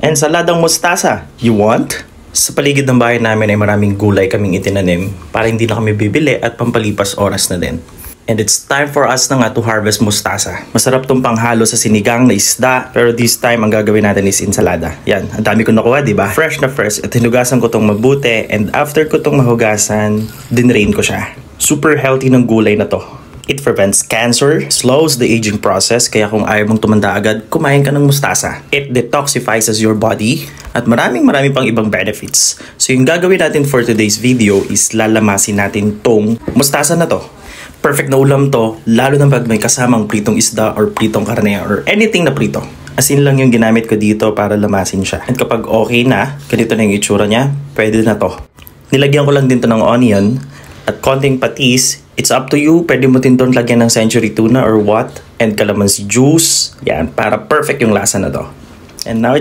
Ensaladang mustasa. You want? Sa paligid ng bahay namin ay maraming gulay kaming itinanim para hindi na kami bibili at pampalipas oras na din. And it's time for us na nga to harvest mustasa. Masarap tong panghalo sa sinigang na isda, pero this time ang gagawin natin is ensalada. Yan, ang dami ko nakuha, di ba? Fresh na fresh at hinugasan ko tong mabuti, and after ko tong mahugasan, dinrain ko siya. Super healthy ng gulay na to. It prevents cancer, slows the aging process, kaya kung ayaw mong tumanda agad, kumain ka ng mustasa. It detoxifies your body, at maraming pang ibang benefits. So yung gagawin natin for today's video is lalamasin natin tong mustasa na to. Perfect na ulam to, lalo na pag may kasamang pritong isda or pritong karne or anything na prito. Asin lang yung ginamit ko dito para lamasin siya. At kapag okay na, ganito na yung itsura niya, pwede na to. Nilagyan ko lang din to ng onion at konting patis. It's up to you, pwede mo din to lagyan ng century tuna or what. And calamansi juice. Yan, para perfect yung lasa na to. And now it's